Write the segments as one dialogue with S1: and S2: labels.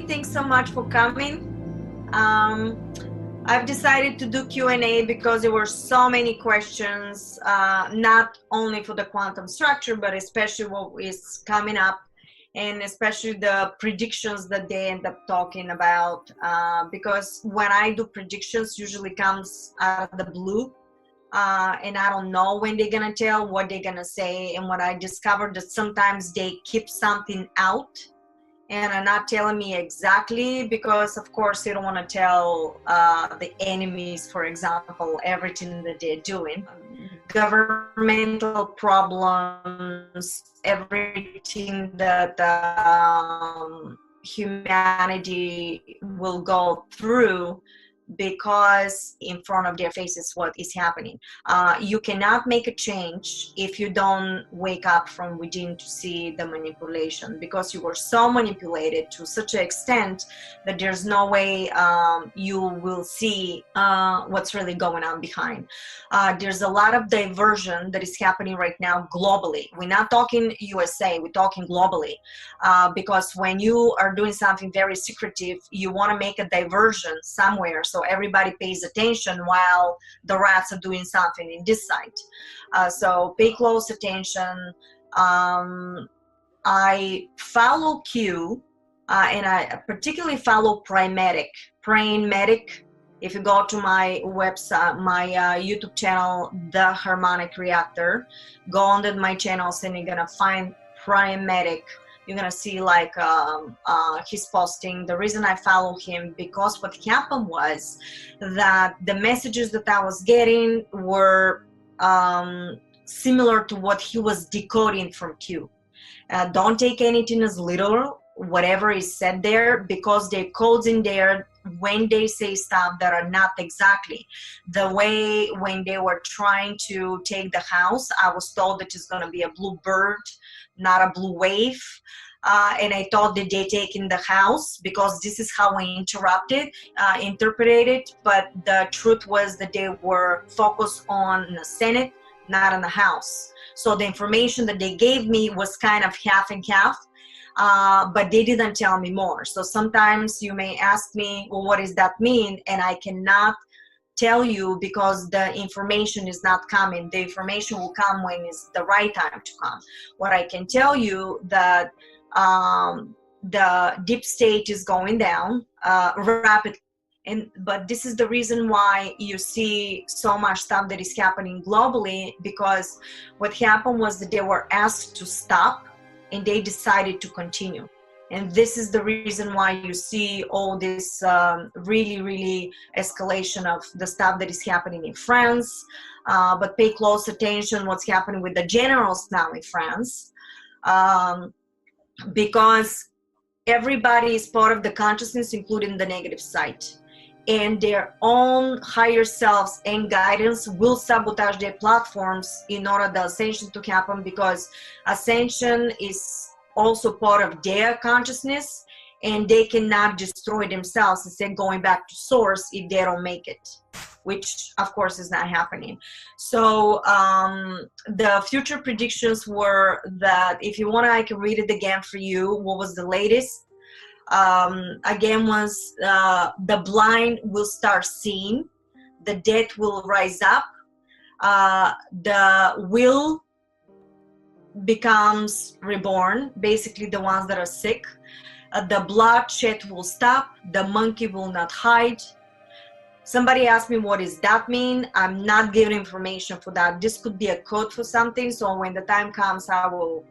S1: Thanks so much for coming. I've decided to do Q&A because there were so many questions, not only for the quantum structure, but especially what is coming up, and especially the predictions that they end up talking about. Because when I do predictions, usually comes out of the blue. And I don't know when they're gonna tell, what they're gonna say. And what I discovered that sometimes they keep something out and are not telling me exactly, because of course they don't want to tell the enemies, for example, everything that they're doing, governmental problems, everything that humanity will go through, because in front of their faces what is happening. You cannot make a change if you don't wake up from within to see the manipulation, because you were so manipulated to such an extent that there's no way you will see what's really going on behind. There's a lot of diversion that is happening right now globally. We're not talking USA, we're talking globally, because when you are doing something very secretive, you want to make a diversion somewhere so everybody pays attention while the rats are doing something in this side. So pay close attention. I follow Q, and I particularly follow Praying Medic. If you go to my website, my YouTube channel, The Harmonic Reactor, go under my channels and you're gonna find Praying Medic. You're gonna see like he's posting. The reason I follow him, because what happened was that the messages that I was getting were similar to what he was decoding from Q. Don't take anything as literal, whatever is said there, because there are codes in there when they say stuff that are not exactly the way. When they were trying to take the house, I was told that it's going to be a blue bird, not a blue wave. And I thought that they taken the house, because this is how I interpreted it. But the truth was that they were focused on the Senate, not on the House. So the information that they gave me was kind of half and half. But they didn't tell me more. So sometimes you may ask me, well, what does that mean? And I cannot tell you, because the information is not coming. The information will come when it's the right time to come. What I can tell you that the deep state is going down rapidly. But this is the reason why you see so much stuff that is happening globally, because what happened was that they were asked to stop and they decided to continue. And this is the reason why you see all this really escalation of the stuff that is happening in France. But pay close attention what's happening with the generals now in France, because everybody is part of the consciousness, including the negative side. And their own higher selves and guidance will sabotage their platforms in order the ascension to happen, because ascension is also part of their consciousness, and they cannot destroy themselves instead going back to source if they don't make it, which of course is not happening. So the future predictions were that, if you want, I can read it again for you. What was the latest? Again was the blind will start seeing, the dead will rise up, the will becomes reborn, basically the ones that are sick, the bloodshed will stop, the monkey will not hide. Somebody asked me, what does that mean? I'm not giving information for that. This could be a code for something, so when the time comes I will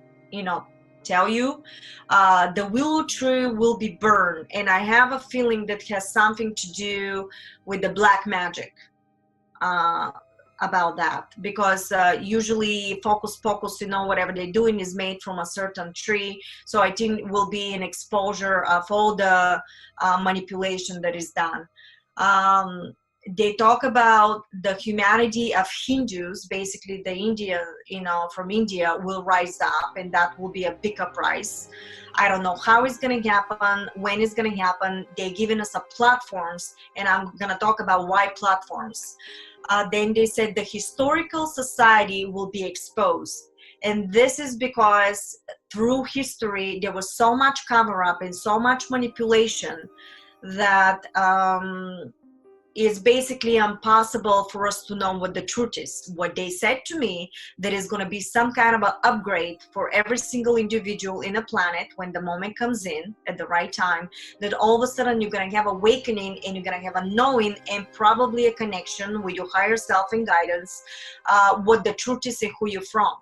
S1: tell you. The willow tree will be burned, and I have a feeling that has something to do with the black magic about that, because usually focus, whatever they're doing is made from a certain tree. So I think it will be an exposure of all the manipulation that is done. They talk about the humanity of Hindus, basically the India, from India will rise up, and that will be a big uprise. I don't know how it's going to happen, when it's going to happen. They're giving us a platforms, and I'm going to talk about why platforms. Then they said the historical society will be exposed, And this is because through history, there was so much cover-up and so much manipulation that it's basically impossible for us to know what the truth is. What they said to me, there is going to be some kind of an upgrade for every single individual in the planet when the moment comes in at the right time, that all of a sudden you're going to have awakening and you're going to have a knowing and probably a connection with your higher self and guidance, what the truth is and who you're from.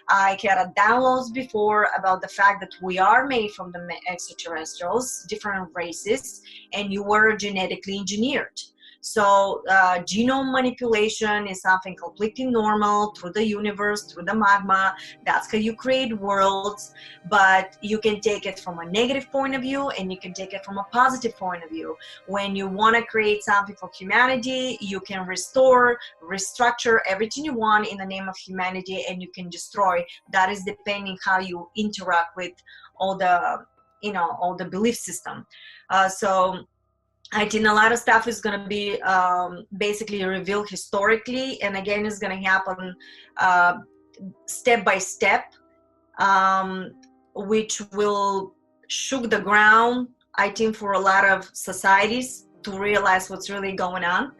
S1: I had a downloads before about the fact that we are made from the extraterrestrials, different races, and you were genetically engineered. So genome manipulation is something completely normal through the universe, through the magma. That's how you create worlds, but you can take it from a negative point of view and you can take it from a positive point of view. When you want to create something for humanity, you can restore, restructure everything you want in the name of humanity, and you can destroy. That is depending how you interact with all the, all the belief system. So I think a lot of stuff is going to be basically revealed historically, and again, it's going to happen step by step, which will shook the ground, I think, for a lot of societies to realize what's really going on.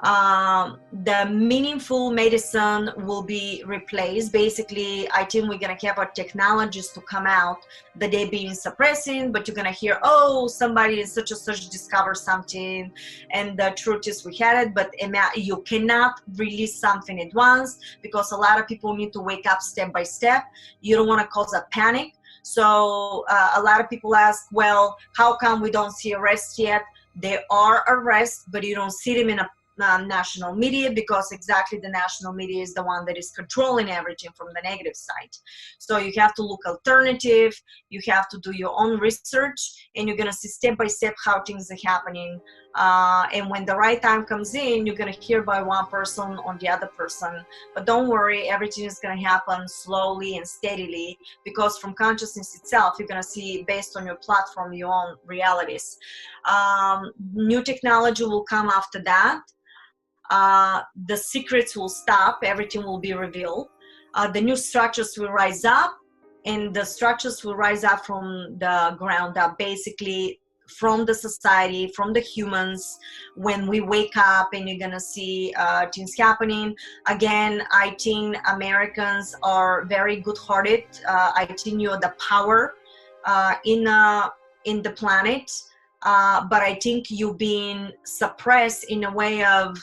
S1: The meaningful medicine will be replaced. Basically, I think we're going to have our technologies to come out that they're being suppressing, but you're going to hear, oh, somebody in such and such discovered something, and the truth is we had it, but you cannot release something at once because a lot of people need to wake up step by step. You don't want to cause a panic. So a lot of people ask, well, how come we don't see arrests yet? There are arrests, but you don't see them in a national media, because exactly the national media is the one that is controlling everything from the negative side. So you have to look alternative, you have to do your own research, and you're going to see step by step how things are happening. And when the right time comes in, you're going to hear by one person on the other person. But don't worry, everything is going to happen slowly and steadily, because from consciousness itself, you're going to see based on your platform, your own realities. New technology will come after that. The secrets will stop, everything will be revealed. The new structures will rise up, and the structures will rise up from the ground up, basically from the society, from the humans. When we wake up, and you're gonna see things happening. Again, I think Americans are very good-hearted. I think you're the power in the planet. But I think you being suppressed in a way of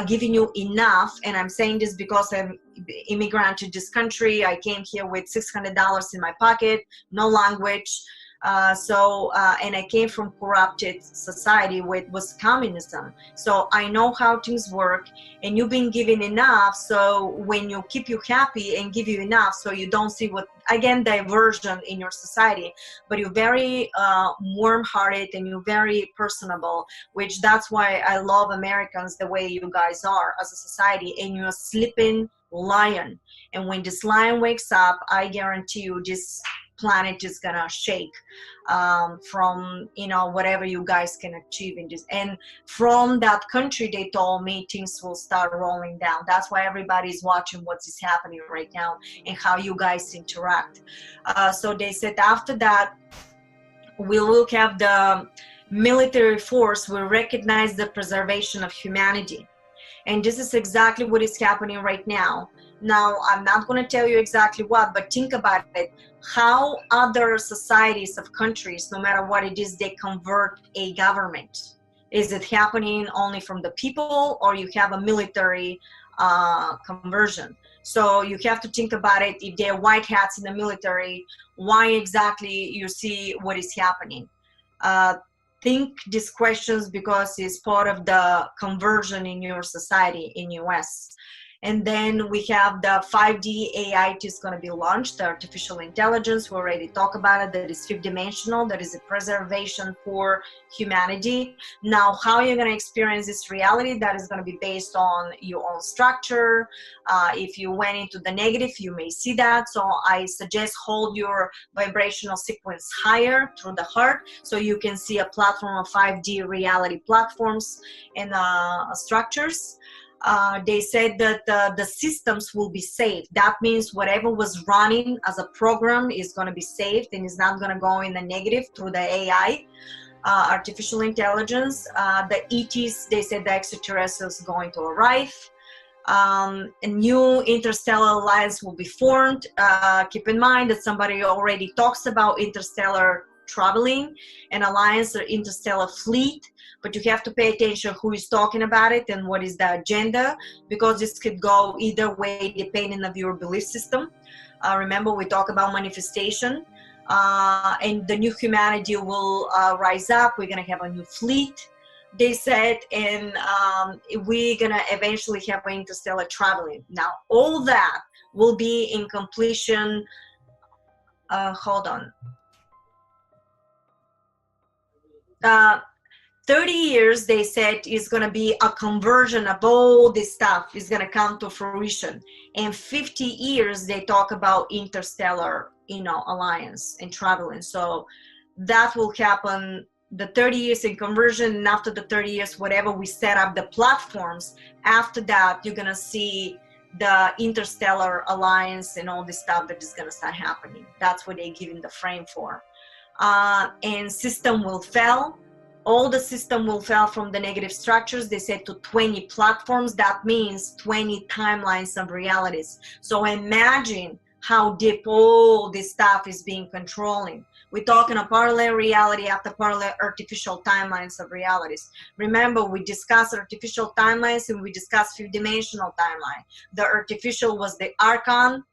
S1: giving you enough. And I'm saying this because I'm immigrant to this country. I came here with $600 in my pocket, no language. And I came from corrupted society was communism. So I know how things work, and you've been given enough. So when you keep you happy and give you enough, so you don't see what, again, diversion in your society, but you're very warm-hearted and you're very personable, which that's why I love Americans the way you guys are as a society. And you're a sleeping lion. And when this lion wakes up, I guarantee you this planet is gonna shake from whatever you guys can achieve in this. And from that country, they told me things will start rolling down. That's why everybody's watching what is happening right now and how you guys interact. So they said after that, we will have the military force will recognize the preservation of humanity. And this is exactly what is happening right now. Now, I'm not going to tell you exactly what, but think about it. How other societies of countries, no matter what it is, they convert a government. Is it happening only from the people, or you have a military conversion? So you have to think about it. If they're white hats in the military, why exactly you see what is happening? Think these questions, because it's part of the conversion in your society in US. And then we have the 5D AI is going to be launched, the artificial intelligence. We already talked about it. That is fifth dimensional. That is a preservation for humanity. Now, how you're going to experience this reality, that is going to be based on your own structure. If you went into the negative, you may see that. So I suggest hold your vibrational sequence higher through the heart, so you can see a platform of 5D reality platforms and structures. They said that the systems will be saved. That means whatever was running as a program is going to be saved and is not going to go in the negative through the AI, artificial intelligence. The ETs, they said the extraterrestrials are going to arrive. A new interstellar alliance will be formed. Keep in mind that somebody already talks about interstellar traveling and alliance or interstellar fleet, but you have to pay attention who is talking about it and what is the agenda, because this could go either way depending on your belief system. Remember, we talk about manifestation, and the new humanity will rise up. We're going to have a new fleet, they said, and we're going to eventually have interstellar traveling. Now, all that will be in completion. Hold on. 30 years, they said, is going to be a conversion of all this stuff is going to come to fruition. And 50 years, they talk about interstellar, alliance and traveling. So that will happen, the 30 years in conversion, and after the 30 years, whatever we set up the platforms, after that, you're going to see the interstellar alliance and all this stuff that is going to start happening. That's what they're giving the frame for. And system will fail. All the system will fail from the negative structures. They said to 20 platforms. That means 20 timelines of realities. So imagine how deep all this stuff is being controlling. We're talking a parallel reality after parallel artificial timelines of realities. Remember, we discussed artificial timelines and we discussed fifth-dimensional timeline. The artificial was the archon,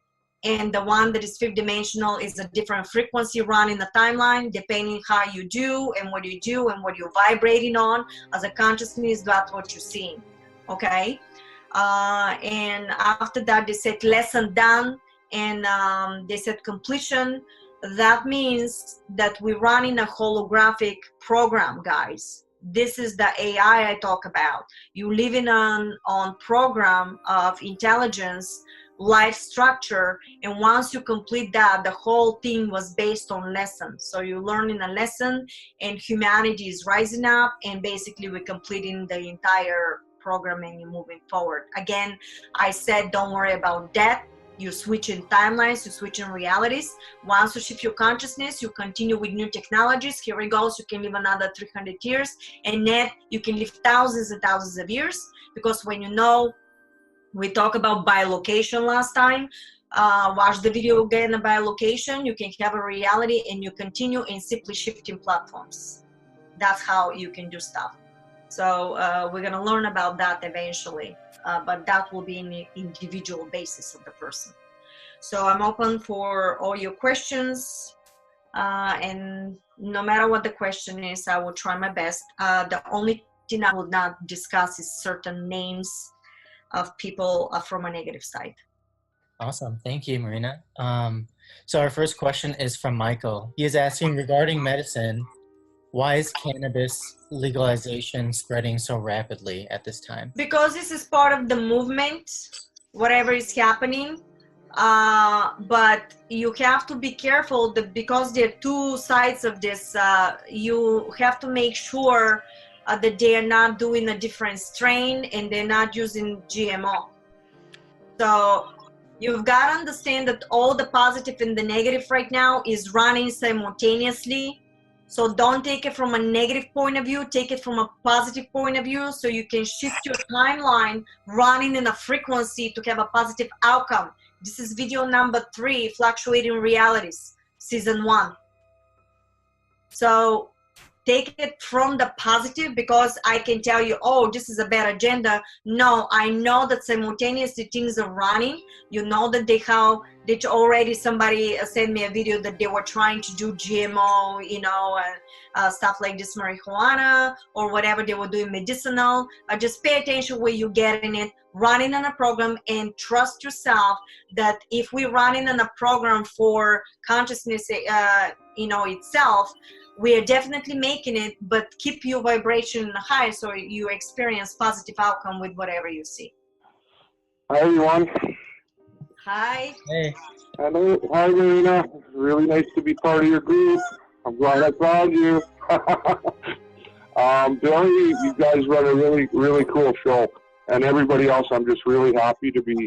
S1: and the one that is fifth dimensional is a different frequency run in the timeline, depending how you do and what you're vibrating on as a consciousness. That's what you're seeing. Okay. And after that, they said lesson done, and they said completion. That means that we're running a holographic program, guys. This is the AI I talk about. You living on program of intelligence, life structure, and once you complete that, the whole thing was based on lessons. So you're learning a lesson, and humanity is rising up, and basically we're completing the entire programming and moving forward. Again, I said don't worry about death. You switch in timelines, you switch in realities. Once you shift your consciousness, you continue with new technologies. Here it goes, you can live another 300 years, and net you can live thousands and thousands of years, because when we talked about bilocation last time. Watch the video again about bilocation. You can have a reality and you continue in simply shifting platforms. That's how you can do stuff. So we're going to learn about that eventually, but that will be in the individual basis of the person. So I'm open for all your questions, and no matter what the question is, I will try my best. The only thing I will not discuss is certain names of people from a negative side.
S2: Awesome. Thank you, Marina. So our first question is from Michael. He is asking, regarding medicine, why is cannabis legalization spreading so rapidly at this time?
S1: Because this is part of the movement, whatever is happening. But you have to be careful that because there are two sides of this, you have to make sure that they are not doing a different strain and they're not using GMO. So you've got to understand that all the positive and the negative right now is running simultaneously. So don't take it from a negative point of view, take it from a positive point of view, so you can shift your timeline running in a frequency to have a positive outcome. This is video number 3, Fluctuating Realities, season 1. So take it from the positive, because I can tell you, oh, this is a bad agenda. No, I know that simultaneously things are running. You know that they already, somebody sent me a video that they were trying to do GMO, stuff like this, marijuana or whatever they were doing medicinal. Just pay attention where you're getting it, running on a program, and trust yourself that if we're running on a program for consciousness, itself, we are definitely making it, but keep your vibration high so you experience positive outcome with whatever you see.
S3: Hi, everyone.
S2: Hi. Hey.
S3: Hello. Hi, Marina. Really nice to be part of your group. I'm glad I found you. You guys run a really, really cool show. and everybody else, I'm just really happy to be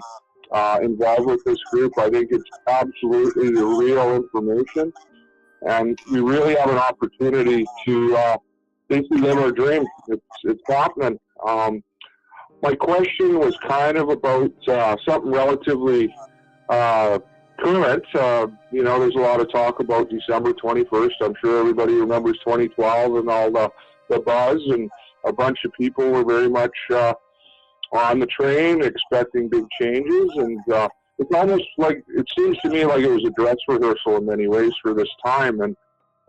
S3: involved with this group. I think it's absolutely the real information, and we really have an opportunity to basically live our dream. It's happening. My question was kind of about something relatively current. There's a lot of talk about December 21st. I'm sure everybody remembers 2012 and all the buzz, and a bunch of people were very much on the train expecting big changes, and it's almost like, it seems to me like it was a dress rehearsal in many ways for this time, and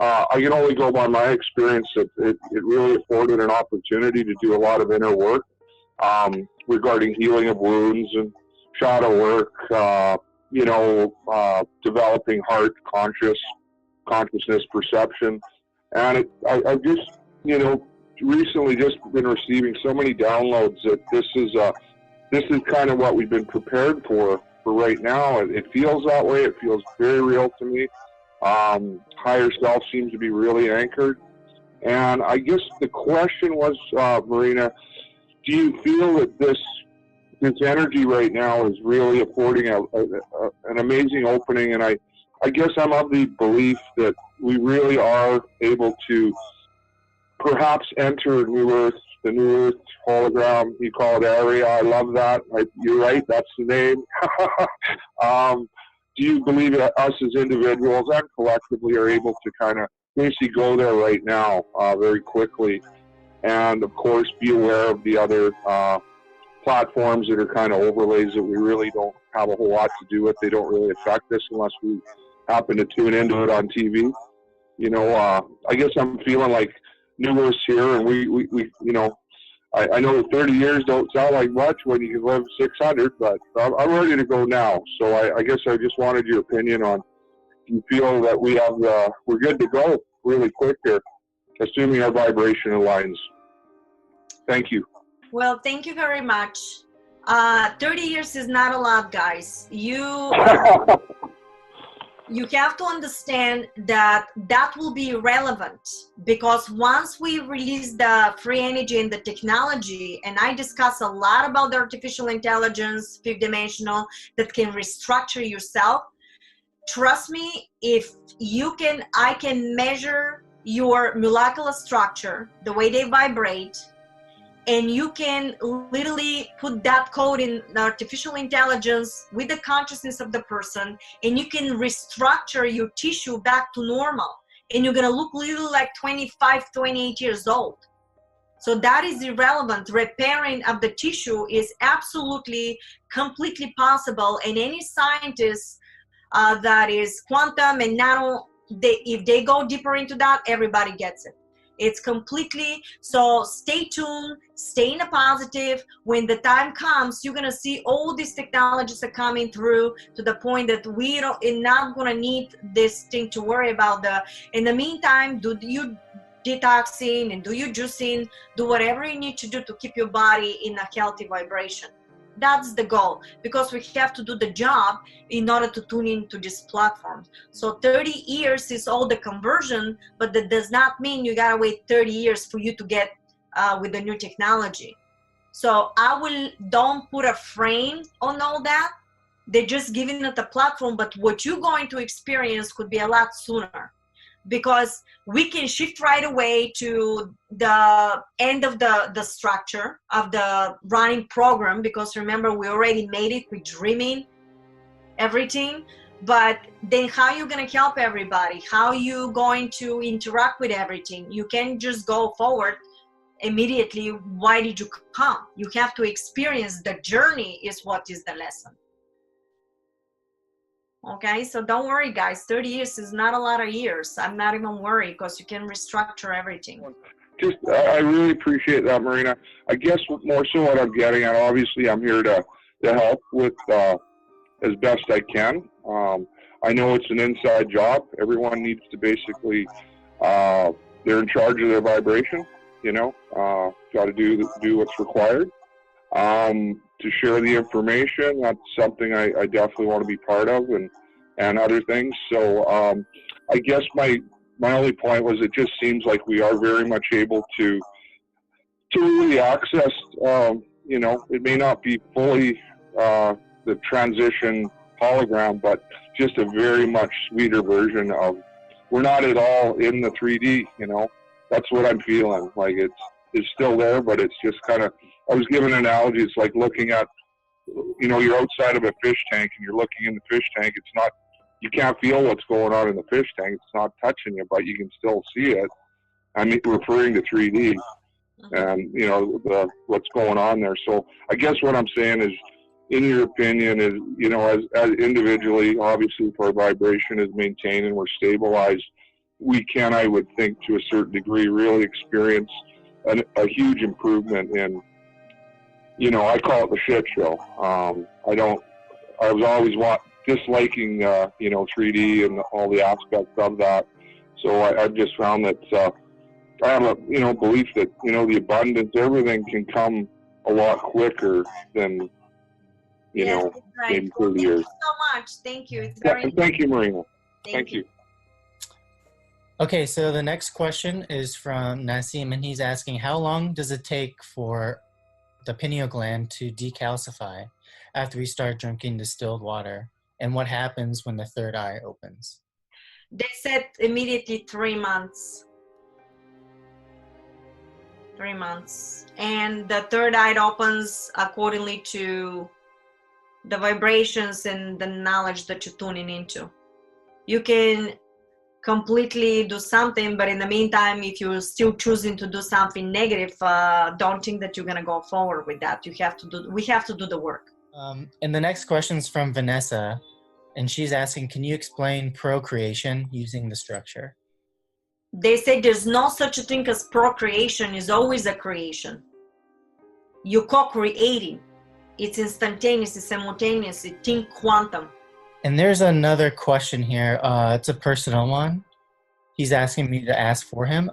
S3: I can only go by my experience that it really afforded an opportunity to do a lot of inner work regarding healing of wounds and shadow work, developing heart consciousness perception. And I've just, recently just been receiving so many downloads that this is kind of what we've been prepared for right now. It feels that way. It feels very real to me. Higher self seems to be really anchored. And I guess the question was, Marina, do you feel that this energy right now is really affording an amazing opening? And I guess I'm of the belief that we really are able to perhaps enter the New Earth hologram. You call it area. I love that. You're right. That's the name. Do you believe that us as individuals and collectively are able to kind of basically go there right now very quickly? And, of course, be aware of the other platforms that are kind of overlays that we really don't have a whole lot to do with. They don't really affect us unless we happen to tune into it on TV. I guess I'm feeling like New Earth's here, and we I know that 30 years don't sound like much when you can live 600, but I'm ready to go now. So I guess I just wanted your opinion on, do you feel that we're good to go really quick here, assuming our vibration aligns? Thank you.
S1: Well, thank you very much. 30 years is not a lot, guys. You have to understand that will be relevant, because once we release the free energy and the technology, and I discuss a lot about the artificial intelligence, fifth dimensional, that can restructure yourself. Trust me, I can measure your molecular structure, the way they vibrate, and you can literally put that code in artificial intelligence with the consciousness of the person, and you can restructure your tissue back to normal, and you're gonna look little like 25, 28 years old. So that is irrelevant. Repairing of the tissue is absolutely, completely possible, and any scientist that is quantum and nano, if they go deeper into that, everybody gets it. It's completely, so stay tuned, stay in a positive. When the time comes, you're going to see all these technologies are coming through to the point that we're not going to need this thing to worry about. In the meantime, do you detoxing and do you juicing, do whatever you need to do to keep your body in a healthy vibration. That's the goal, because we have to do the job in order to tune into this platform. So 30 years is all the conversion, but that does not mean you gotta wait 30 years for you to get with the new technology. So don't put a frame on all that. They're just giving it a platform, but what you're going to experience could be a lot sooner, because we can shift right away to the end of the structure of the running program, because remember, we already made it, we're dreaming everything. But then how you going to help everybody? How you going to interact with everything? You can't just go forward immediately. Why did you come? You have to experience the journey is what is the lesson. Okay, so don't worry, guys. 30 years is not a lot of years. I'm not even worried, because you can restructure everything.
S3: I really appreciate that, Marina. I guess more so what I'm getting at, obviously I'm here to help with as best I can. I know it's an inside job. Everyone needs to basically, they're in charge of their vibration, got to do what's required. To share the information, that's something I definitely want to be part of, and other things. So I guess my only point was, it just seems like we are very much able to really access you know, it may not be fully the transition hologram, but just a very much sweeter version of, we're not at all in the 3D, you know. That's what I'm feeling. Like it's still there, but it's just kind of, I was given an analogy. It's like looking at, you know, you're outside of a fish tank and you're looking in the fish tank. It's not, you can't feel what's going on in the fish tank. It's not touching you, but you can still see it. I'm referring to 3D and, you know, what's going on there. So I guess what I'm saying is, in your opinion, is, you know, as individually, obviously, if our vibration is maintained and we're stabilized, we can, I would think, to a certain degree, really experience a huge improvement in, you know, I call it the shit show. I was always disliking, you know, 3D and all the aspects of that. So I've just found that I have a, you know, belief that, you know, the abundance, everything can come a lot quicker than, you know,
S1: right.
S3: maybe 30 years.
S1: Thank you so much. Thank you. It's very
S3: Thank you, Marina. Thank you.
S2: Okay, so the next question is from Nassim, and he's asking, how long does it take for the pineal gland to decalcify after we start drinking distilled water? And what happens when the third eye opens?
S1: They said immediately 3 months. 3 months. And the third eye opens accordingly to the vibrations and the knowledge that you're tuning into. You can completely do something, but in the meantime, if you're still choosing to do something negative, don't think that you're going to go forward with that. We have to do the work.
S2: And the next question is from Vanessa, and she's asking, can you explain procreation using the structure?
S1: They say there's no such a thing as procreation, is always a creation. You're co-creating. It's instantaneous, it's simultaneous, it's think quantum.
S2: And there's another question here. It's a personal one. He's asking me to ask for him.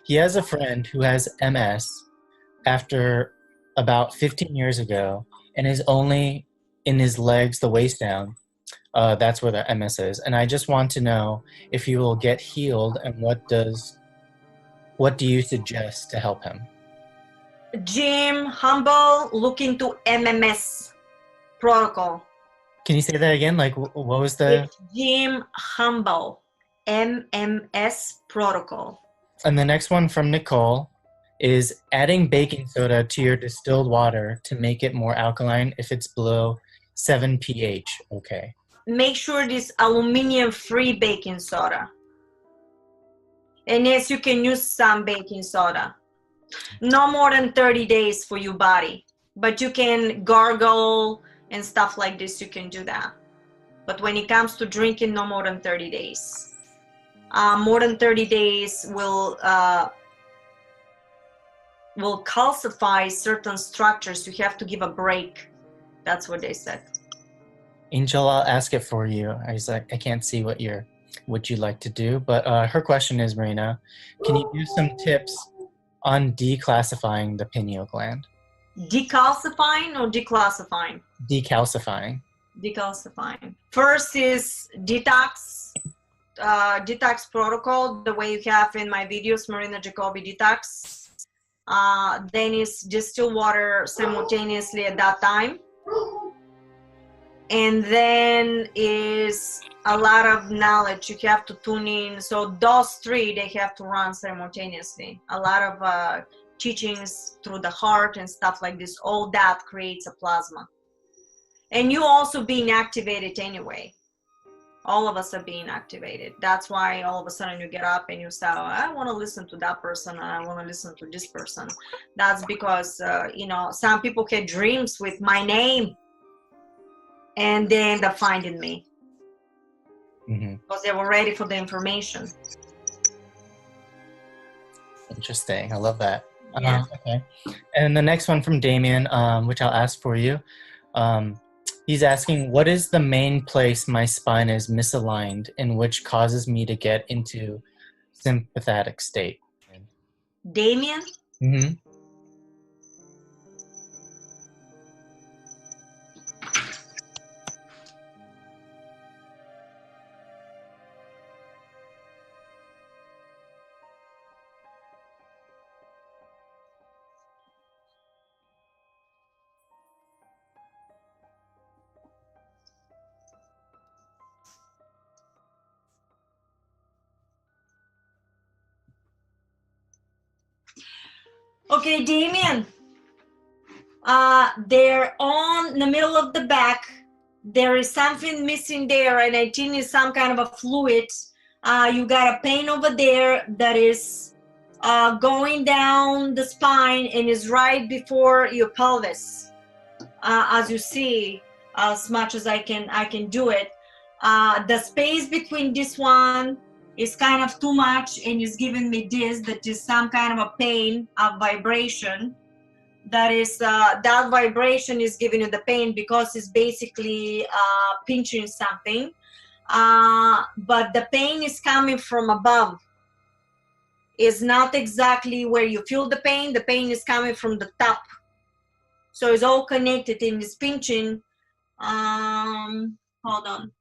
S2: He has a friend who has MS after about 15 years ago, and is only in his legs, the waist down. That's where the MS is. And I just want to know if he will get healed, and what do you suggest to help him?
S1: Jim Humble, look into MMS protocol.
S2: Can you say that again? Like, what was the...
S1: It's Jim Humble, MMS protocol.
S2: And the next one from Nicole is adding baking soda to your distilled water to make it more alkaline if it's below 7 pH. Okay.
S1: Make sure it is aluminum-free baking soda. And yes, you can use some baking soda. No more than 30 days for your body. But you can gargle and stuff like this, you can do that. But when it comes to drinking, no more than 30 days. More than 30 days will calcify certain structures. You have to give a break. That's what they said.
S2: Angel, I'll ask it for you. I can't see what you'd like to do, but her question is, Marina, can you give some tips on declassifying the pineal gland?
S1: Decalcifying or declassifying?
S2: Decalcifying.
S1: Decalcifying. First is detox protocol, the way you have in my videos, Marina Jacobi detox. Then is distill water simultaneously at that time. And then is a lot of knowledge you have to tune in. So those three, they have to run simultaneously. A lot of teachings through the heart and stuff like this. All that creates a plasma. And you also being activated anyway. All of us are being activated. That's why all of a sudden you get up and you say, oh, I want to listen to that person and I want to listen to this person. That's because, you know, some people get dreams with my name. And they end up finding me because they were ready for the information.
S2: Interesting. I love that.
S1: Yeah.
S2: Okay. And the next one from Damien, which I'll ask for you. He's asking, what is the main place my spine is misaligned and which causes me to get into sympathetic state?
S1: Damien?
S2: Mm-hmm.
S1: Okay, Damien. They're on the middle of the back. There is something missing there, and I think it's some kind of a fluid. You got a pain over there that is going down the spine and is right before your pelvis. As you see, as much as I can do it. The space between this one is kind of too much, and is giving me this, that is some kind of a pain, a vibration. That is, that vibration is giving you the pain because it's basically pinching something. But the pain is coming from above. It's not exactly where you feel the pain. The pain is coming from the top. So it's all connected in this pinching. Hold on.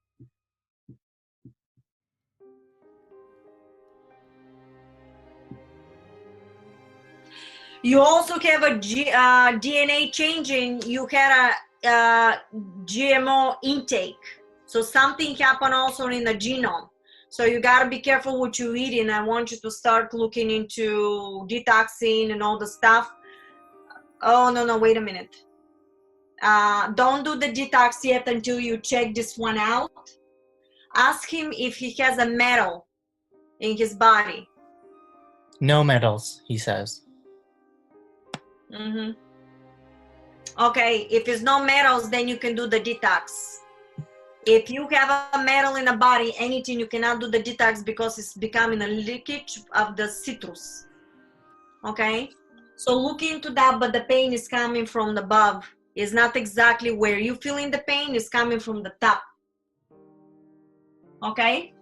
S1: You also have a DNA changing. You had a GMO intake. So something happened also in the genome. So you got to be careful what you're eating. I want you to start looking into detoxing and all the stuff. Oh, no, wait a minute. Don't do the detox yet until you check this one out. Ask him if he has a metal in his body.
S2: No metals, he says.
S1: Mm-hmm. Okay, if there's no metals, then you can do the detox. If you have a metal in the body, anything, you cannot do the detox because it's becoming a leakage of the citrus. Okay, so look into that, but the pain is coming from above. It's not exactly where you're feeling the pain, it's coming from the top. Okay?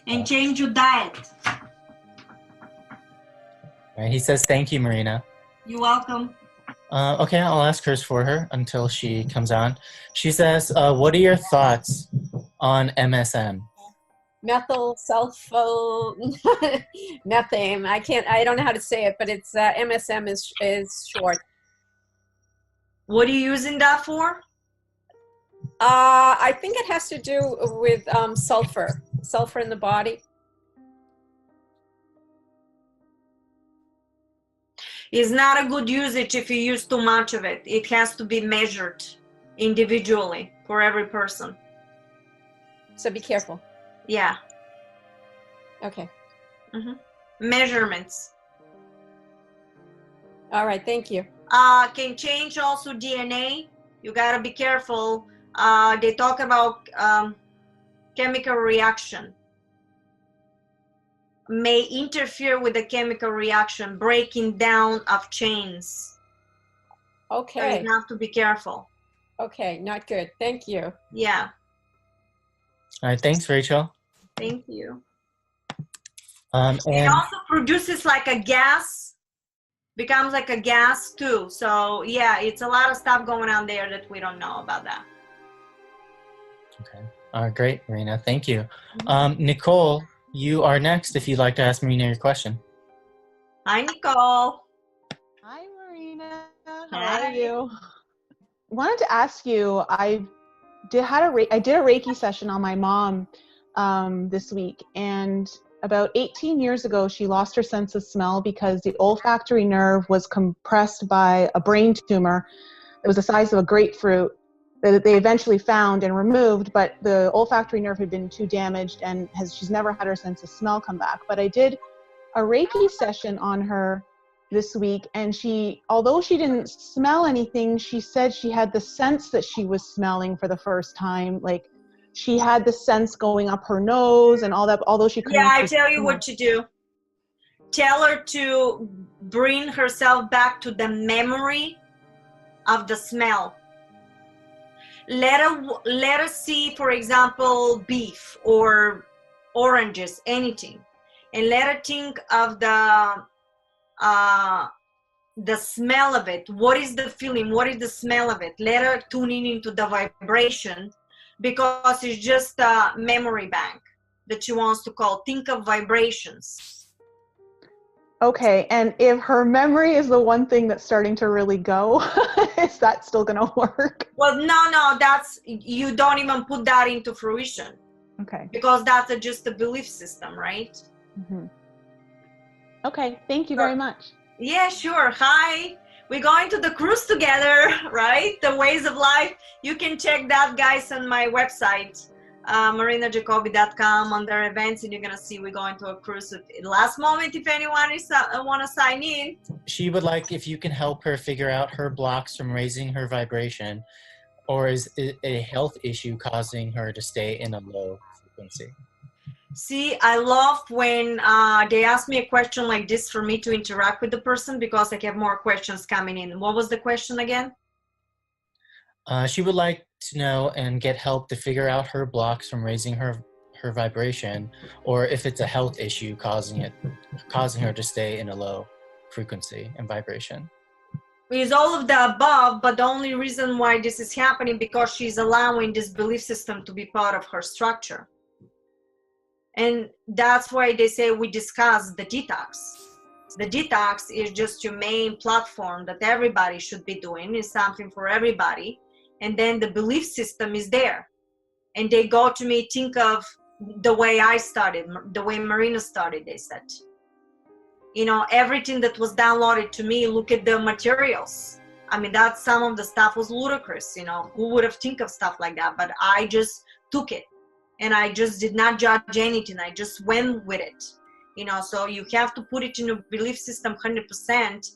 S1: And change your diet.
S2: Right, he says, thank you, Marina.
S1: You're welcome.
S2: Okay, I'll ask hers for her until she comes on. She says, what are your thoughts on MSM?
S4: Methyl sulfo methane. I don't know how to say it, but it's MSM is short.
S1: What are you using that for?
S4: I think it has to do with sulfur in the body.
S1: It's not a good usage if you use too much of it. It has to be measured individually for every person.
S4: So be careful.
S1: Yeah.
S4: Okay.
S1: Mm-hmm. Measurements.
S4: All right, thank you.
S1: Can change also DNA. You gotta be careful. They talk about chemical reaction. May interfere with the chemical reaction, breaking down of chains.
S4: Okay.
S1: So you have to be careful.
S4: Okay, not good. Thank you.
S1: Yeah.
S2: All right, thanks, Rachel.
S1: Thank you.
S2: And
S1: it also produces like a gas, becomes like a gas too. So yeah, it's a lot of stuff going on there that we don't know about that.
S2: Okay. Great, Marina. Thank you. Nicole, you are next if you'd like to ask Marina your question.
S1: Hi, Nicole.
S5: Hi, Marina. How
S1: Hi.
S5: are you? Wanted to ask you, I did a Reiki session on my mom this week, and about 18 years ago, she lost her sense of smell because the olfactory nerve was compressed by a brain tumor that was the size of a grapefruit that they eventually found and removed, but the olfactory nerve had been too damaged, and she's never had her sense of smell come back. But I did a Reiki session on her this week, and although she didn't smell anything, she said she had the sense that she was smelling for the first time. Like she had the sense going up her nose and all that, although she couldn't.
S1: Yeah, I tell you what to do. Tell her to bring herself back to the memory of the smell. Let her see, for example, beef or oranges, anything, and let her think of the smell of it. What is the feeling? What is the smell of it? Let her tune into the vibration, because it's just a memory bank that she wants to call. Think of vibrations.
S5: Okay, and if her memory is the one thing that's starting to really go, is that still going to work?
S1: Well, no, you don't even put that into fruition.
S5: Okay.
S1: Because that's just a belief system, right?
S5: Mm-hmm. Okay, thank you very much.
S1: Yeah, sure. Hi. We're going to the cruise together, right? The Ways of Life. You can check that, guys, on my website, marinajacobi.com, under events, and you're going to see we're going to a cruise. Last moment, if anyone is want to sign in.
S2: She would like if you can help her figure out her blocks from raising her vibration, or is it a health issue causing her to stay in a low frequency?
S1: See, I love when they ask me a question like this for me to interact with the person, because I have more questions coming in. What was the question again?
S2: She would like to know and get help to figure out her blocks from raising her vibration, or if it's a health issue causing her to stay in a low frequency and vibration.
S1: It's all of the above, but the only reason why this is happening because she's allowing this belief system to be part of her structure. And that's why they say we discuss the detox. The detox is just your main platform that everybody should be doing. It's something for everybody. And then the belief system is there. And they go to me, think of the way I started, the way Marina started, they said. You know, everything that was downloaded to me, look at the materials. I mean, that some of the stuff was ludicrous, you know, who would have think of stuff like that? But I just took it. And I just did not judge anything. I just went with it, you know. So you have to put it in your belief system 100%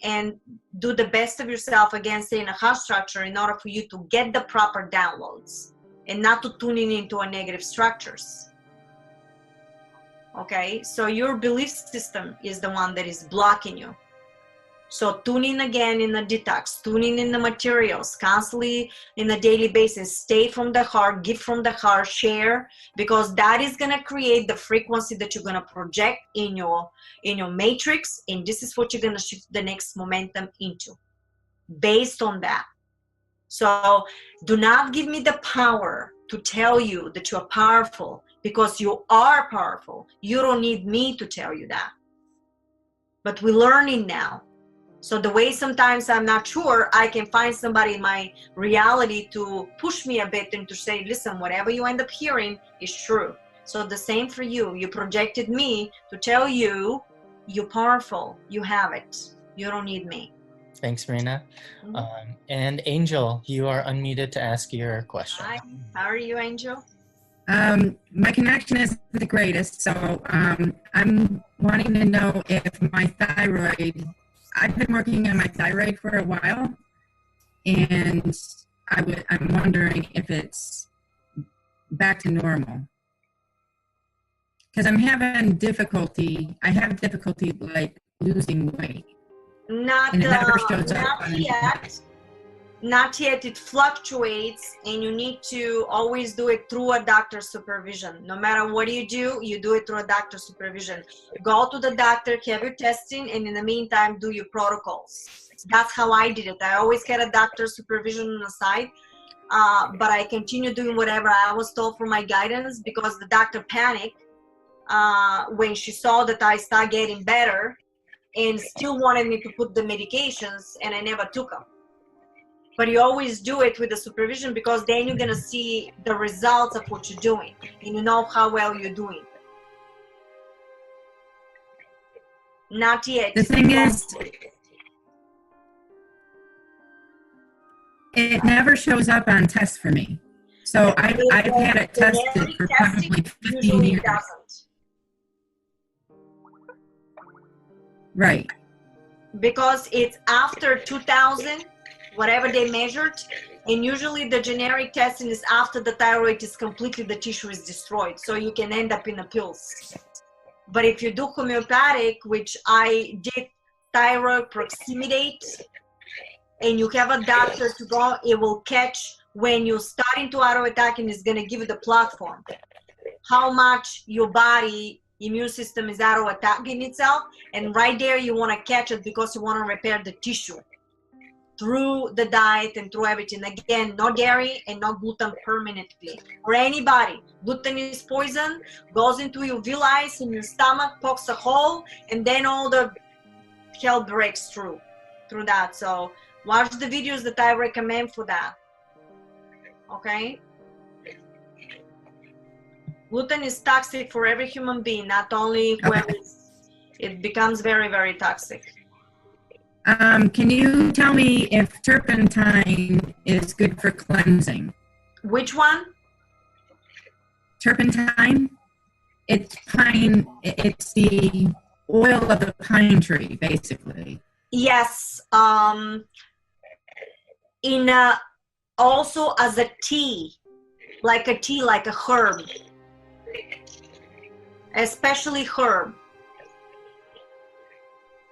S1: and do the best of yourself against it in a heart structure in order for you to get the proper downloads and not to tune in into a negative structures. Okay, so your belief system is the one that is blocking you. So tune in again in the detox, tune in the materials, constantly in a daily basis, stay from the heart, give from the heart, share, because that is going to create the frequency that you're going to project in your matrix, and this is what you're going to shift the next momentum into, based on that. So do not give me the power to tell you that you're powerful, because you are powerful. You don't need me to tell you that. But we're learning now. So the way sometimes I'm not sure, I can find somebody in my reality to push me a bit and to say, listen, whatever you end up hearing is true. So the same for you. You projected me to tell you you're powerful. You have it. You don't need me.
S2: Thanks, Marina. And Angel, you are unmuted to ask your question.
S1: Hi. How are you, Angel?
S6: My connection isn't the greatest, so I'm wanting to know if my thyroid, I've been working on my thyroid for a while, and I'm wondering if it's back to normal. Because I'm having difficulty, like losing weight.
S1: Not yet. Not yet. It fluctuates, and you need to always do it through a doctor's supervision. No matter what you do it through a doctor's supervision. Go to the doctor, have your testing, and in the meantime, do your protocols. That's how I did it. I always had a doctor's supervision on the side, but I continued doing whatever I was told for my guidance, because the doctor panicked when she saw that I started getting better and still wanted me to put the medications, and I never took them. But you always do it with the supervision, because then you're going to see the results of what you're doing, and you know how well you're doing. Not yet.
S6: The thing is, it never shows up on tests for me. So I've had it tested for probably 15 years.
S1: Doesn't.
S6: Right.
S1: Because it's after 2000, whatever they measured, and usually the generic testing is after the thyroid is completely, the tissue is destroyed, so you can end up in the pills. But if you do homeopathic, which I did, thyroid proximidate, and you have a doctor to go, it will catch when you start into auto attack, and it's going to give you the platform, how much your body immune system is auto attacking itself, and right there you want to catch it, because you want to repair the tissue through the diet and through everything. Again, no dairy and no gluten permanently. For anybody, gluten is poison, goes into your villi, in your stomach, pokes a hole, and then all the hell breaks through that. So watch the videos that I recommend for that. Okay? Gluten is toxic for every human being, not only whoever is It becomes very, very toxic.
S6: Can you tell me if turpentine is good for cleansing?
S1: Which one?
S6: Turpentine? It's pine, it's the oil of the pine tree, basically.
S1: Yes. Also as a tea, like a herb. Especially herb.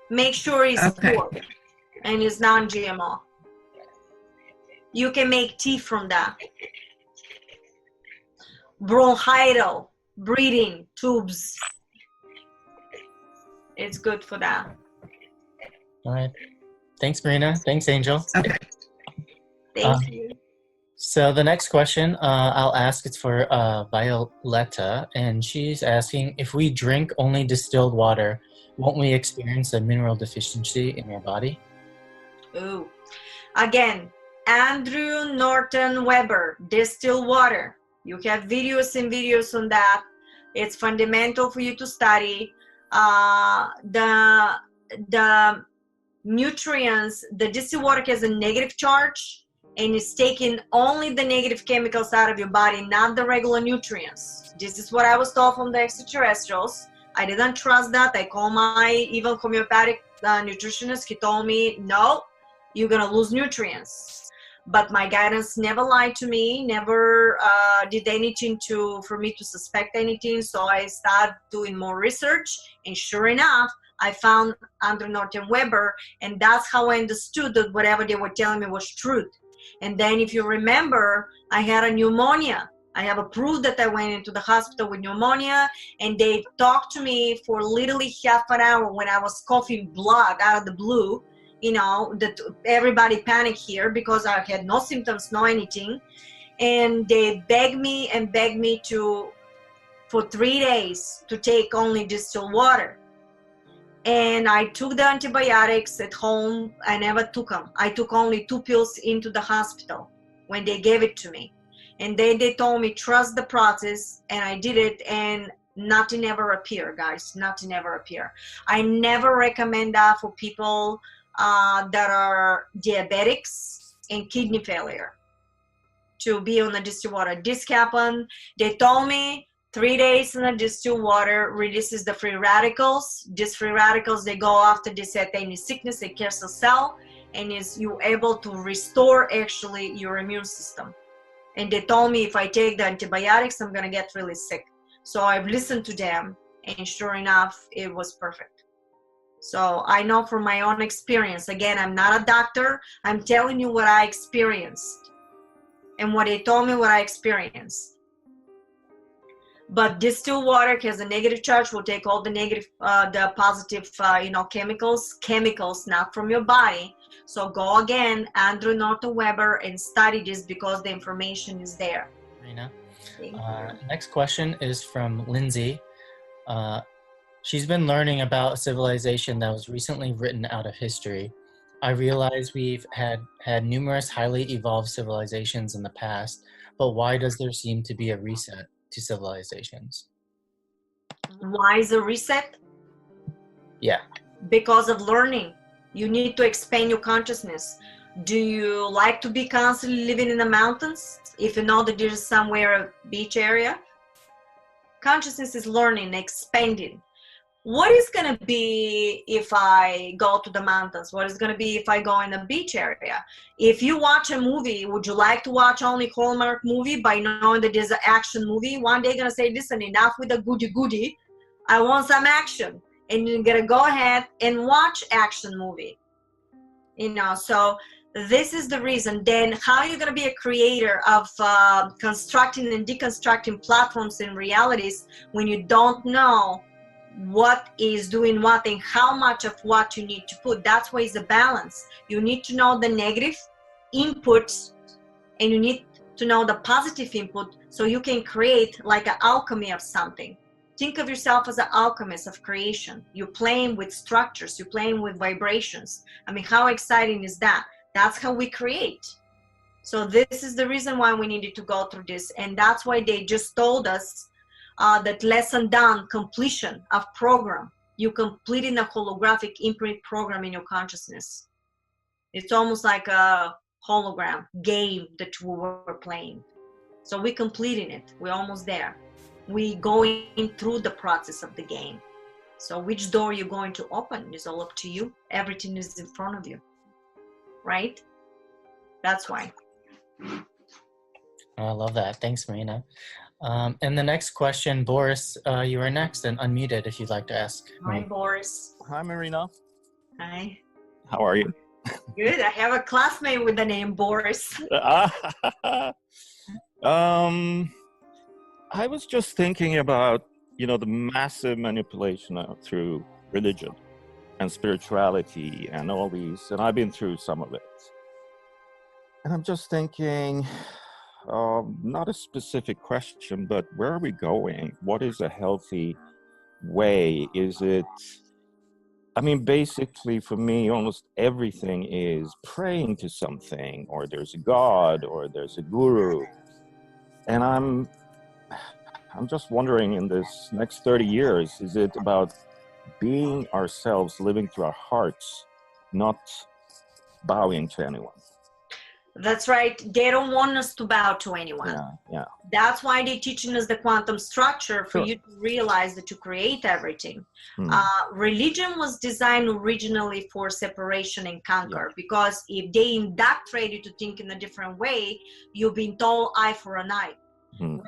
S1: Make sure it's pure and it's non-GMO. You can make tea from that. Bronchial, breathing, tubes. It's good for that.
S2: All right. Thanks, Marina. Thanks, Angel.
S6: Okay.
S1: Thank you.
S2: So the next question I'll ask is for Violetta, and she's asking, if we drink only distilled water, won't we experience a mineral deficiency in our body?
S1: Ooh. Again, Andrew Norton Weber, distilled water. You have videos and videos on that. It's fundamental for you to study. The nutrients, the distilled water has a negative charge, and it's taking only the negative chemicals out of your body, not the regular nutrients. This is what I was told from the extraterrestrials. I didn't trust that. I called my even homeopathic nutritionist. He told me, no, you're gonna lose nutrients. But my guidance never lied to me, never did anything for me to suspect anything. So I started doing more research, and sure enough, I found Andrew Norton Weber, and that's how I understood that whatever they were telling me was truth. And then if you remember, I had a pneumonia. I have a proof that I went into the hospital with pneumonia, and they talked to me for literally half an hour when I was coughing blood out of the blue. You know, that everybody panicked here because I had no symptoms, no anything. And they begged me for 3 days to take only distilled water. And I took the antibiotics at home. I never took them. I took only 2 pills into the hospital when they gave it to me. And then they told me, trust the process. And I did it, and nothing ever appeared, guys. Nothing ever appeared. I never recommend that for people that are diabetics and kidney failure to be on the distilled water. This happened. They told me 3 days in the distilled water releases the free radicals. These free radicals, they go after this at any sickness, a cancer cell, and is you able to restore actually your immune system. And they told me if I take the antibiotics, I'm gonna get really sick. So I've listened to them, and sure enough, it was perfect. So I know from my own experience. Again, I'm not a doctor. I'm telling you what I experienced and what they told me what I experienced. But distilled water has a negative charge. Will take all the negative, the positive, chemicals, not from your body. So go again, Andrew Norton Weber, and study this because the information is there.
S2: Marina. Next question is from Lindsay. She's been learning about a civilization that was recently written out of history. I realize we've had numerous highly evolved civilizations in the past, but why does there seem to be a reset to civilizations?
S1: Why is a reset?
S2: Yeah.
S1: Because of learning. You need to expand your consciousness. Do you like to be constantly living in the mountains? If you know that there's somewhere a beach area? Consciousness is learning, expanding. What is going to be if I go to the mountains? What is going to be if I go in a beach area? If you watch a movie, would you like to watch only Hallmark movie by knowing that there's an action movie? One day you're going to say, listen, enough with the goody-goody. I want some action. And you're going to go ahead and watch action movie. So this is the reason. Then how are you going to be a creator of constructing and deconstructing platforms and realities when you don't know what is doing what and how much of what you need to put? That's why it's a balance. You need to know the negative inputs, and you need to know the positive input so you can create like an alchemy of something. Think of yourself as an alchemist of creation. You're playing with structures, you're playing with vibrations. I mean, how exciting is that? That's how we create. So this is the reason why we needed to go through this, and that's why they just told us that lesson done, completion of program. you're completing a holographic imprint program in your consciousness. It's almost like a hologram game that we were playing. So we're completing it. We're almost there. We're going through the process of the game. So which door you're going to open is all up to you. Everything is in front of you, right? That's why.
S2: I love that. Thanks, Marina. And the next question, Boris, you are next and unmuted if you'd like to ask.
S1: Hi, Boris.
S7: Hi, Marina.
S1: Hi.
S7: How are you?
S1: Good. I have a classmate with the name Boris.
S7: I was just thinking about, the massive manipulation through religion and spirituality and all these, and I've been through some of it. And I'm just thinking, not a specific question, but where are we going? What is a healthy way? Is it, basically for me, almost everything is praying to something, or there's a God, or there's a guru. And I'm just wondering, in this next 30 years, is it about being ourselves, living through our hearts, not bowing to anyone?
S1: That's right. They don't want us to bow to anyone.
S7: Yeah.
S1: That's why they're teaching us the quantum structure for you to realize that you create everything. Religion was designed originally for separation and conquer, because if they indoctrinate you to think in a different way, you've been told eye for an eye. Well,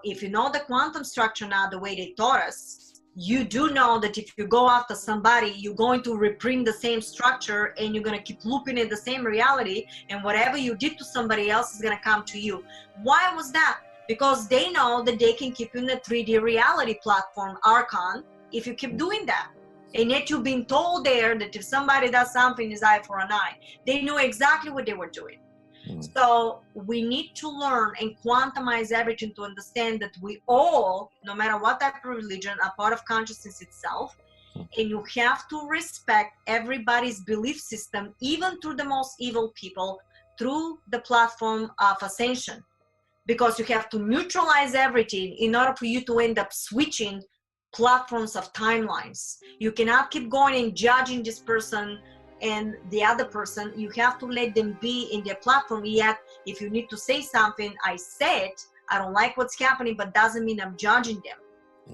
S1: if you know the quantum structure now, the way they taught us, you do know that if you go after somebody, you're going to reprint the same structure, and you're going to keep looping in the same reality, and whatever you did to somebody else is going to come to you. Why was that? Because they know that they can keep you in the 3D reality platform, Archon, if you keep doing that. And yet you've been told there that if somebody does something, it's eye for an eye. They knew exactly what they were doing. So we need to learn and quantumize everything to understand that we all, no matter what type of religion, are part of consciousness itself. And you have to respect everybody's belief system, even through the most evil people, through the platform of ascension. Because you have to neutralize everything in order for you to end up switching platforms of timelines. You cannot keep going and judging this person and the other person. You have to let them be in their platform. Yet if you need to say something, I say it. I don't like what's happening, but doesn't mean I'm judging them,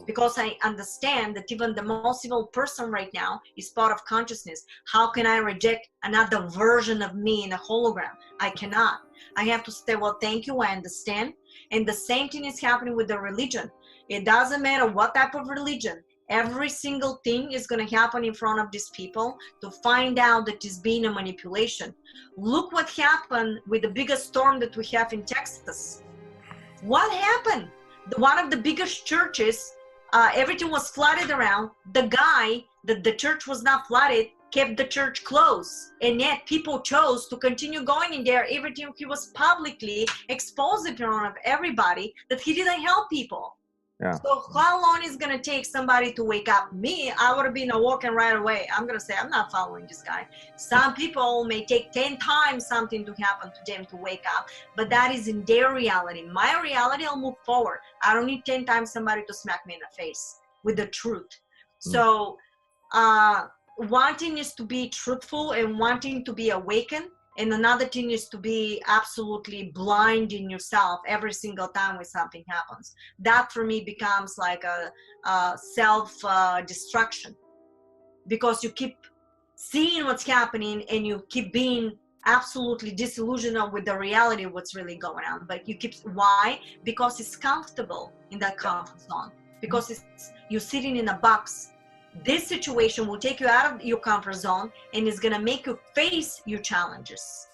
S1: because I understand that even the most evil person right now is part of consciousness. How can I reject another version of me in a hologram? I cannot. I have to say, well, thank you, I understand. And the same thing is happening with the religion. It doesn't matter what type of religion. Every single thing is going to happen in front of these people to find out that it's being a manipulation. Look what happened with the biggest storm that we have in Texas. What happened? One of the biggest churches, everything was flooded around. The guy that the church was not flooded kept the church closed. And yet people chose to continue going in there. Everything he was publicly exposed in front of everybody that he didn't help people.
S7: Yeah.
S1: So how long is it going to take somebody to wake up? Me, I would have been walking right away. I'm going to say, I'm not following this guy. Some people may take 10 times something to happen to them to wake up, but that is in their reality. My reality, I'll move forward. I don't need 10 times somebody to smack me in the face with the truth. So one thing is to be truthful and wanting to be awakened. And another thing is to be absolutely blind in yourself every single time when something happens. That for me becomes like a self-destruction, because you keep seeing what's happening and you keep being absolutely disillusioned with the reality of what's really going on. But you keep, why? Because it's comfortable in that comfort zone, because you're sitting in a box. This situation will take you out of your comfort zone and is going to make you face your challenges.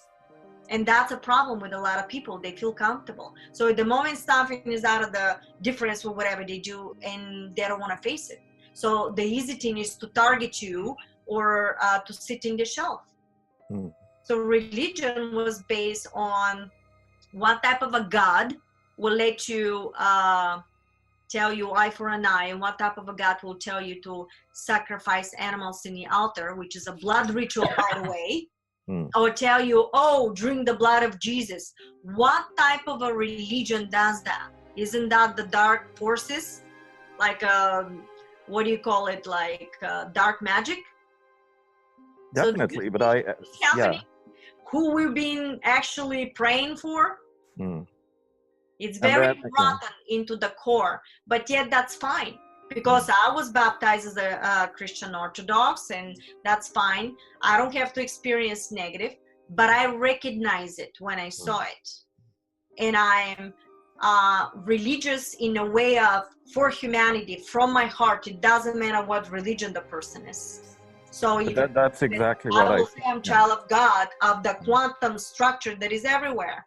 S1: And that's a problem with a lot of people. They feel comfortable. So at the moment something is out of the difference with whatever they do, and they don't want to face it. So the easy thing is to target you or to sit in the shelf. So religion was based on what type of a God will let you tell you eye for an eye, and what type of a God will tell you to sacrifice animals in the altar, which is a blood ritual, by the way, or tell you, oh, drink the blood of Jesus. What type of a religion does that? Isn't that the dark forces? Like what do you call it, like dark magic.
S7: Definitely,
S1: so
S7: but I, yeah.
S1: Who we've been actually praying for, it's very rotten into the core, but yet that's fine, because I was baptized as a Christian Orthodox, and that's fine. I don't have to experience negative, but I recognize it when I saw it. And I'm religious in a way of for humanity from my heart. It doesn't matter what religion the person is. So
S7: that's exactly what I
S1: am child of God, of the quantum structure that is everywhere.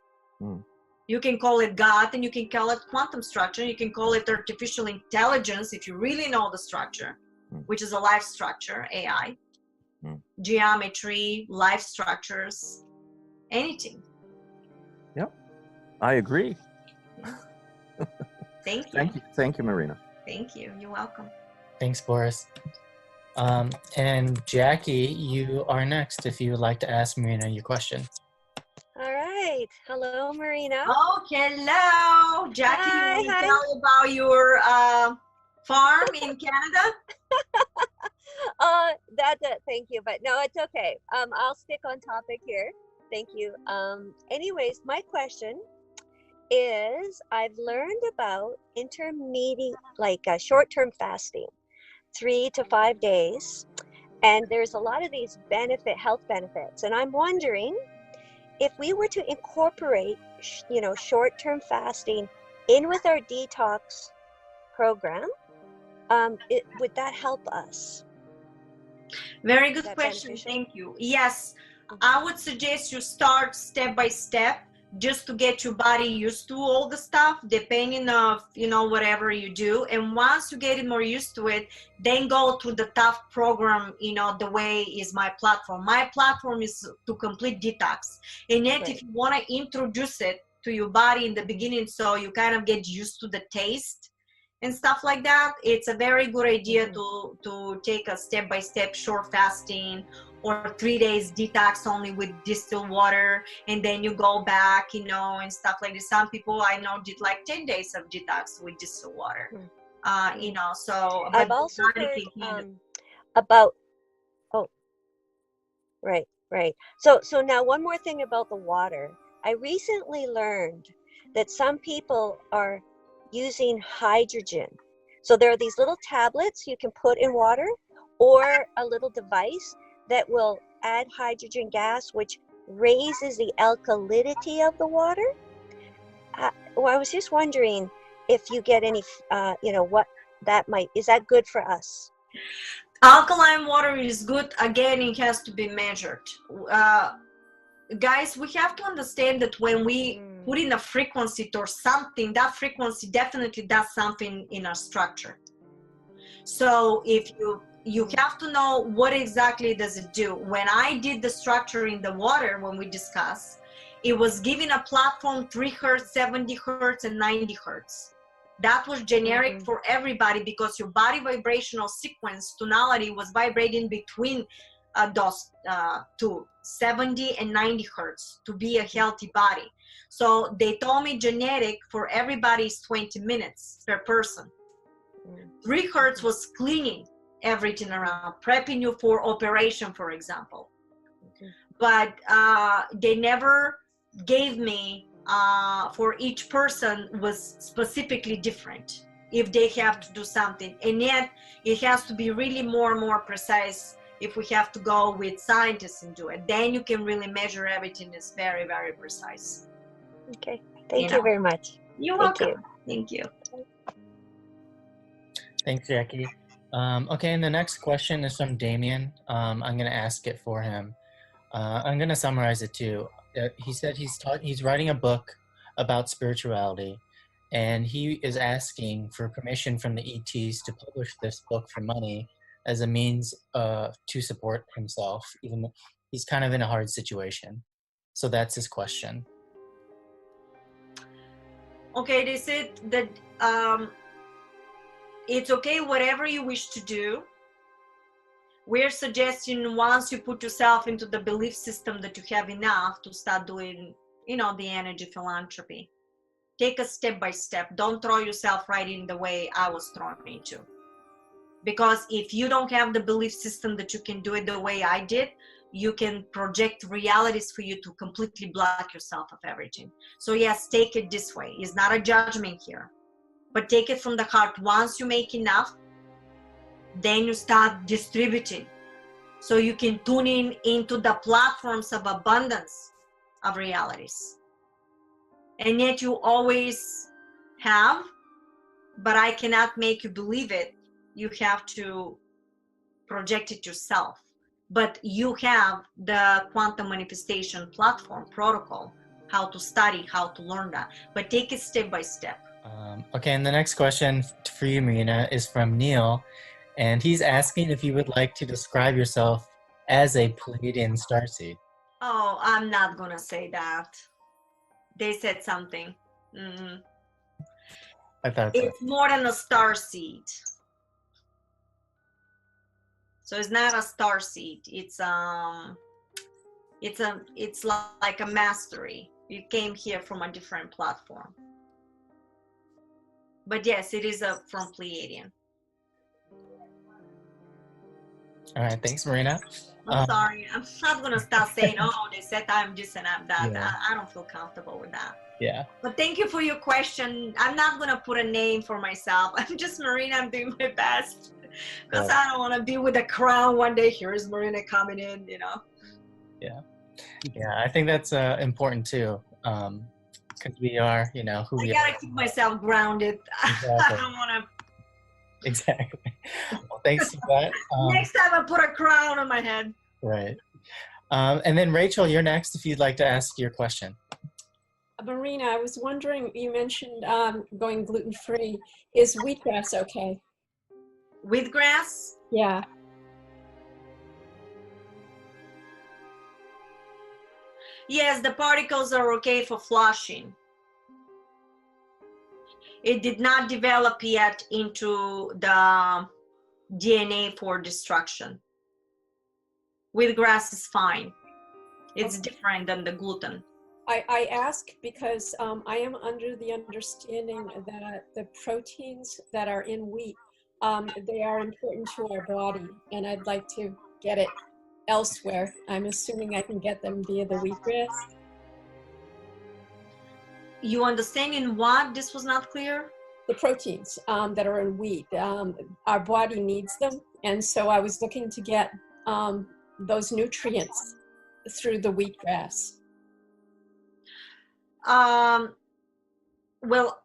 S1: You can call it God, and you can call it quantum structure. You can call it artificial intelligence if you really know the structure, which is a life structure, AI, geometry, life structures, anything.
S7: Yep, I agree.
S1: Thank you.
S7: Thank you, Marina.
S1: Thank you. You're welcome.
S2: Thanks, Boris. And Jackie, you are next if you would like to ask Marina your question.
S8: All right. Hello, Marina.
S1: Oh, hello. Jackie, you want to tell about your farm in Canada?
S8: Thank you, but no, it's okay. I'll stick on topic here. Thank you. Anyways, my question is, I've learned about intermediate, like short-term fasting, 3 to 5 days, and there's a lot of these health benefits, and I'm wondering if we were to incorporate, short-term fasting in with our detox program, would that help us?
S1: Very good question. Thank you. Yes, I would suggest you start step by step, just to get your body used to all the stuff, depending of, whatever you do. And once you get it more used to it, then go through the tough program, the way is my platform. My platform is to complete detox. And yet, if you want to introduce it to your body in the beginning, so you kind of get used to the taste and stuff like that, it's a very good idea to take a step-by-step short fasting, or 3 days detox only with distilled water, and then you go back, and stuff like this. Some people I know did like 10 days of detox with distilled water. So
S8: I've also heard about right. So now one more thing about the water. I recently learned that some people are using hydrogen. So there are these little tablets you can put in water, or a little device that will add hydrogen gas, which raises the alkalinity of the water. I was just wondering if you get any, what that is that good for us?
S1: Alkaline water is good. Again, it has to be measured. Guys, we have to understand that when we put in a frequency or something, that frequency definitely does something in our structure. So if you have to know what exactly does it do. When I did the structure in the water, when we discussed, it was giving a platform 3 hertz, 70 hertz, and 90 hertz. That was generic for everybody, because your body vibrational sequence tonality was vibrating between those two, 70 and 90 hertz, to be a healthy body. So they told me genetic for everybody is 20 minutes per person. 3 hertz was cleaning everything around, prepping you for operation, for example. But they never gave me for each person was specifically different if they have to do something. And yet it has to be really more and more precise if we have to go with scientists and do it. Then you can really measure everything. It's very, very precise.
S8: Okay. Thank you very much.
S1: You're welcome. Thank you.
S2: Thanks, Jackie. Okay, and the next question is from Damien. I'm going to ask it for him. I'm going to summarize it too. He said he's writing a book about spirituality, and he is asking for permission from the ETs to publish this book for money as a means to support himself, even though he's kind of in a hard situation. So that's his question.
S1: Okay, they said that it's okay, whatever you wish to do. We're suggesting once you put yourself into the belief system that you have enough to start doing, the energy philanthropy. Take a step by step. Don't throw yourself right in the way I was thrown into. Because if you don't have the belief system that you can do it the way I did, you can project realities for you to completely block yourself of everything. So yes, take it this way. It's not a judgment here, but take it from the heart. Once you make enough, then you start distributing. So you can tune in into the platforms of abundance of realities. And yet you always have, but I cannot make you believe it. You have to project it yourself. But you have the quantum manifestation platform protocol, how to study, how to learn that. But take it step by step.
S2: Okay, and the next question for you, Marina, is from Neil. And he's asking if you would like to describe yourself as a Pleiadian starseed.
S1: Oh, I'm not going to say that. They said something.
S2: I thought so.
S1: It's more than a star seed. So it's not a star seed. It's like a mastery. You came here from a different platform. But yes, it is from Pleiadian.
S2: All right, thanks, Marina.
S1: I'm sorry. I'm not going to start saying, oh, they said I'm this and I'm that.
S2: Yeah.
S1: I don't feel comfortable with that.
S2: Yeah.
S1: But thank you for your question. I'm not going to put a name for myself. I'm just Marina. I'm doing my best. Because I don't want to be with a crown one day. Here's Marina coming in, you know.
S2: Yeah. Yeah, I think that's important too. Because we are, you know, who we are.
S1: I got to keep myself grounded.
S2: Exactly.
S1: I don't want to.
S2: Exactly. Well, thanks for that.
S1: Next time I put a crown on my head.
S2: Right. And then Rachel, you're next if you'd like to ask your question.
S4: Marina, I was wondering, you mentioned going gluten-free. Is wheatgrass okay?
S1: Wheatgrass?
S4: Yeah.
S1: Yes, the particles are okay for flushing. It did not develop yet into the DNA for destruction. Wheatgrass is fine. It's different than the gluten.
S4: I ask because I am under the understanding that the proteins that are in wheat, they are important to our body, and I'd like to get it elsewhere. I'm assuming I can get them via the wheatgrass.
S1: You understand in what? This was not clear?
S4: The proteins that are in wheat. Our body needs them, and so I was looking to get those nutrients through the wheatgrass.
S1: Well,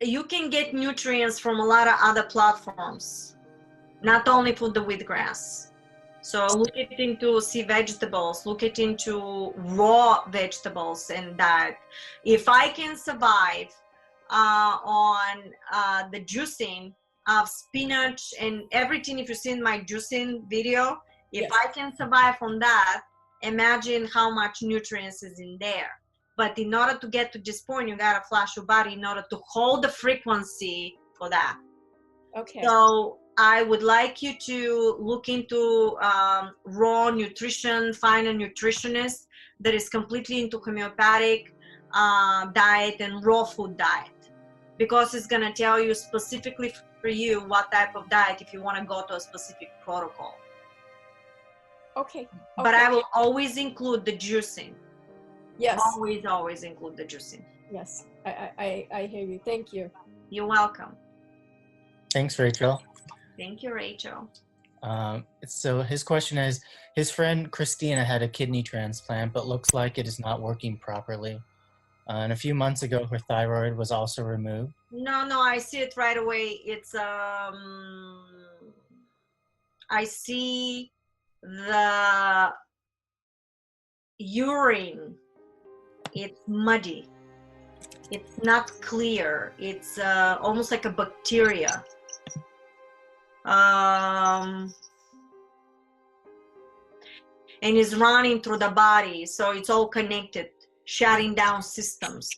S1: you can get nutrients from a lot of other platforms, not only for the wheatgrass. So look into sea vegetables, look into raw vegetables and that. If I can survive on the juicing of spinach and everything, if you've seen my juicing video, if I can survive on that, imagine how much nutrients is in there. But in order to get to this point, you gotta flush your body in order to hold the frequency for that.
S4: Okay.
S1: So I would like you to look into raw nutrition, find a nutritionist that is completely into homeopathic diet and raw food diet, because it's gonna tell you specifically for you what type of diet if you wanna go to a specific protocol.
S4: Okay.
S1: But I will always include the juicing.
S4: Yes.
S1: Always include the juicing.
S4: Yes, I hear you. Thank you.
S1: You're welcome.
S2: Thanks, Rachel.
S1: Thank you, Rachel.
S2: So his question is, his friend Christina had a kidney transplant, but looks like it is not working properly. And a few months ago, her thyroid was also removed.
S1: No, I see it right away. It's, I see the urine. It's muddy. It's not clear. It's almost like a bacteria. And it's running through the body, so it's all connected, shutting down systems.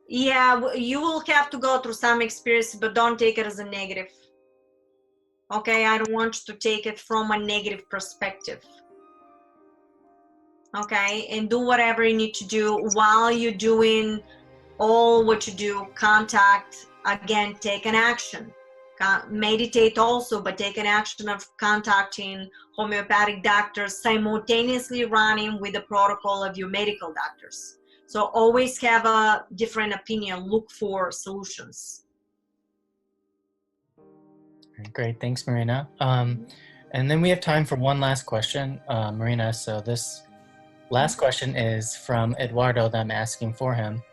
S1: Yeah, you will have to go through some experience, but don't take it as a negative. Okay, I don't want you to take it from a negative perspective. Okay, and do whatever you need to do while you're doing all what you do, contact, again, take an action. Meditate also, but take an action of contacting homeopathic doctors, simultaneously running with the protocol of your medical doctors. So always have a different opinion, look for solutions.
S2: Great, thanks, Marina. And then we have time for one last question, Marina. So this last question is from Eduardo that I'm asking for him.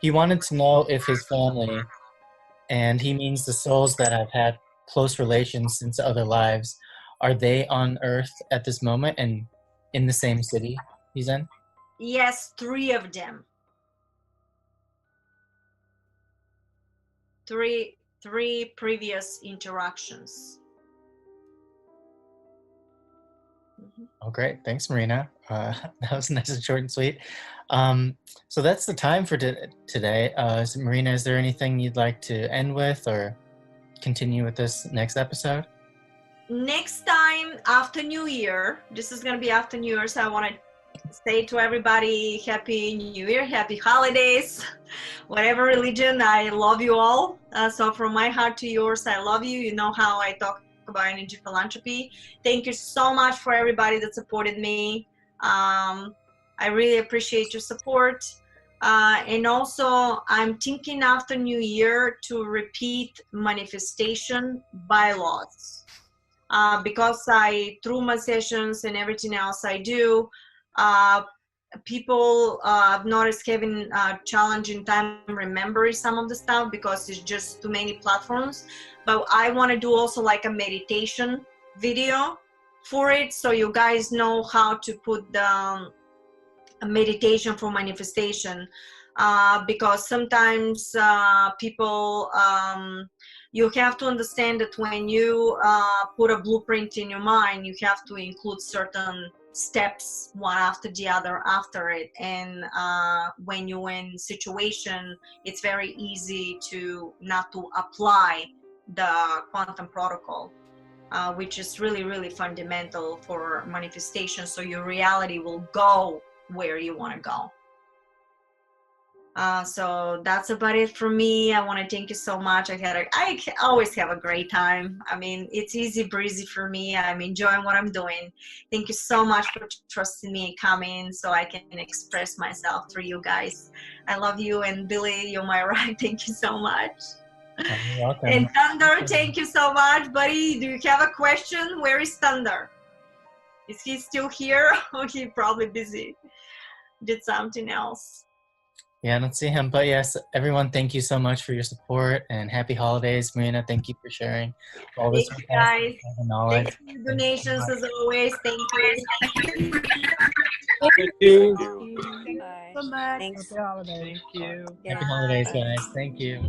S2: He wanted to know if his family, and he means the souls that have had close relations since other lives, are they on Earth at this moment and in the same city he's in?
S1: Yes, 3 of them. Three previous interactions.
S2: Oh, great. Thanks, Marina. That was nice and short and sweet. So that's the time for today. So Marina, is there anything you'd like to end with or continue with this next episode?
S1: Next time after New Year, this is going to be after New Year, so I want to say to everybody, Happy New Year, Happy Holidays, whatever religion, I love you all. So from my heart to yours, I love you. You know how I talk about energy philanthropy. Thank you so much for everybody that supported me. I really appreciate your support. And also, I'm thinking after New Year to repeat manifestation bylaws. Because through my sessions and everything else I do, people I've noticed having a challenging time remembering some of the stuff because it's just too many platforms. But I want to do also like a meditation video for it, so you guys know how to put the a meditation for manifestation, because sometimes people, you have to understand that when you put a blueprint in your mind, you have to include certain steps one after the other after it. And when you're in situation, it's very easy to not to apply the quantum protocol, which is really, really fundamental for manifestation. So your reality will go where you want to go. So that's about it for me. I want to thank you so much. I always have a great time. I mean, it's easy breezy for me. I'm enjoying what I'm doing. Thank you so much for trusting me and coming so I can express myself through you guys. I love you, and Billy, you're my right. Thank you so much.
S2: You're welcome.
S1: And Thunder, thank you so much, buddy. Do you have a question? Where is Thunder? Is he still here? Or he probably busy? Did something else?
S2: Yeah, I don't see him, but yes, everyone, thank you so much for your support and happy holidays. Marina, thank you for sharing all this
S1: Thank you, guys.
S2: knowledge.
S1: Thanks for your donations as always. Thank you.
S7: Thank you.
S8: Bye.
S9: So much.
S8: Thanks.
S9: Happy holidays. Thank you.
S2: Happy holidays, guys. Thank you.